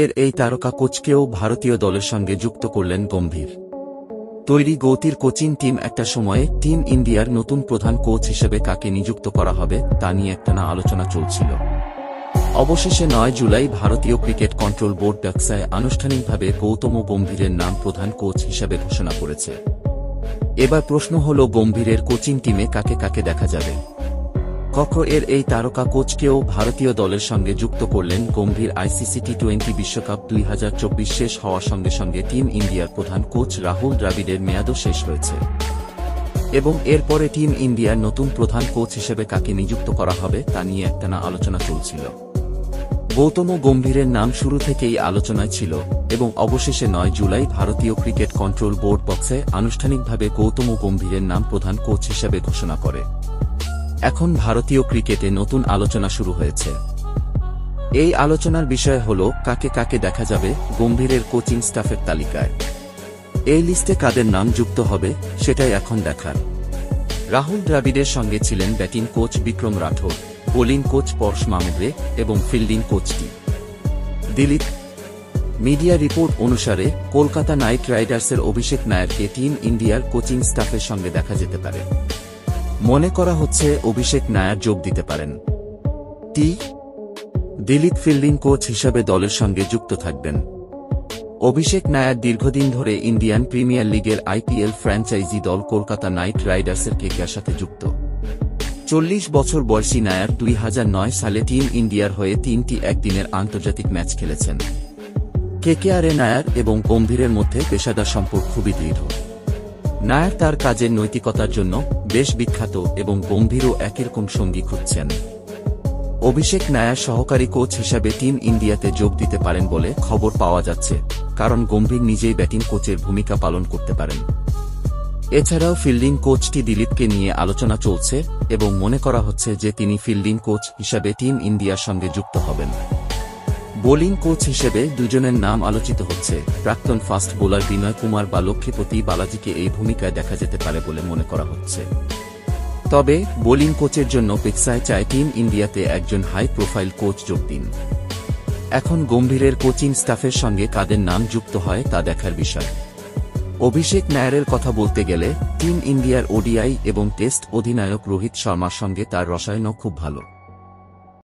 এর এই তারকা কোচকেও ভারতীয় দলের সঙ্গে যুক্ত করলেন গম্ভীর। তৈরি গৌতির কোচিং টিম। একটা সময়ে টিম ইন্ডিয়ার নতুন প্রধান কোচ হিসেবে কাকে নিযুক্ত করা হবে তা নিয়ে একটানা আলোচনা চলছিল। অবশেষে 9 জুলাই ভারতীয় ক্রিকেট কন্ট্রোল বোর্ড ডাকসায় আনুষ্ঠানিকভাবে গৌতম গম্ভীরের নাম প্রধান কোচ হিসেবে ঘোষণা করেছে। এবার প্রশ্ন হল, গম্ভীরের কোচিং টিমে কাকে কাকে দেখা যাবে। এর এই তারকা কোচকেও ভারতীয় দলের সঙ্গে যুক্ত করলেন গম্ভীর। আইসিসি টি20 বিশ্বকাপ 2024 শেষ হওয়ার সঙ্গে সঙ্গে টিম ইন্ডিয়ার প্রধান কোচ রাহুল দ্রাবিড়ের মেয়াদও শেষ হয়েছে এবং এরপরে টিম ইন্ডিয়ার নতুন প্রধান কোচ হিসেবে কাকে নিযুক্ত করা হবে তা নিয়ে একটানা আলোচনা চলছিল। গৌতম গম্ভীরের নাম শুরু থেকেই আলোচনায় ছিল এবং অবশেষে 9 জুলাই ভারতীয় ক্রিকেট কন্ট্রোল বোর্ড বক্সে আনুষ্ঠানিকভাবে গৌতম গম্ভীরের নাম প্রধান কোচ হিসেবে ঘোষণা করে। এখন ভারতীয় ক্রিকেটে নতুন আলোচনা শুরু হয়েছে। এই আলোচনার বিষয় হল, কাকে কাকে দেখা যাবে গম্ভীরের কোচিং স্টাফের তালিকায়। এই লিস্টে কাদের নাম যুক্ত হবে সেটাই এখন দেখার। রাহুল দ্রাবিড়ের সঙ্গে ছিলেন batting coach Vikram Rathour, bowling coach Paras Mhambrey এবং ফিল্ডিং কোচটি দিলীপ। মিডিয়া রিপোর্ট অনুসারে কলকাতা নাইট রাইডার্সের অভিষেক নায়ারকে টিম ইন্ডিয়ার কোচিং স্টাফের সঙ্গে দেখা যেতে পারে। মনে করা হচ্ছে অভিষেক নায়ার যোগ দিতে পারেন। দিলীপ ফিল্ডিং কোচ হিসাবে দলের সঙ্গে যুক্ত থাকবেন। অভিষেক নায়ার দীর্ঘদিন ধরে ইন্ডিয়ান প্রিমিয়ার লিগের আইপিএল ফ্র্যাঞ্চাইজি দল কলকাতা নাইট রাইডার্সের কেকেআর সাথে যুক্ত। 40 বছর বয়সী নায়ার 2009 সালে টিম ইন্ডিয়ার হয়ে 3টি একদিনের আন্তর্জাতিক ম্যাচ খেলেছেন। কেকেআরে নায়ার এবং গম্ভীরের মধ্যে পেশাদার সম্পর্ক খুবই দৃঢ়। নায়ার তার কাজের নৈতিকতার জন্য বেশ বিখ্যাত এবং গম্ভীরও একরকম সঙ্গী খুঁজছেন। অভিষেক নায়ার সহকারী কোচ হিসাবে টিম ইন্ডিয়াতে যোগ দিতে পারেন বলে খবর পাওয়া যাচ্ছে, কারণ গম্ভীর নিজেই ব্যাটিং কোচের ভূমিকা পালন করতে পারেন। এছাড়াও ফিল্ডিং কোচটি দিলীপকে নিয়ে আলোচনা চলছে এবং মনে করা হচ্ছে যে তিনি ফিল্ডিং কোচ হিসাবে টিম ইন্ডিয়ার সঙ্গে যুক্ত হবেন। বোলিং কোচ হিসেবে দুজনের নাম আলোচিত হচ্ছে। প্রাক্তন ফাস্ট বোলার বিনয় কুমার বা লক্ষ্মীপতি বালাজিকে এই ভূমিকায় দেখা যেতে পারে বলে মনে করা হচ্ছে। তবে বোলিং কোচের জন্য পেক্সায় চায় টিম ইন্ডিয়াতে একজন হাই প্রোফাইল কোচ যোগ দিন। এখন গম্ভীরের কোচিং স্টাফের সঙ্গে কাদের নাম যুক্ত হয় তা দেখার বিষয়। অভিষেক নায়ারের কথা বলতে গেলে টিম ইন্ডিয়ার ওডিআই এবং টেস্ট অধিনায়ক রোহিত শর্মার সঙ্গে তার রসায়নও খুব ভালো।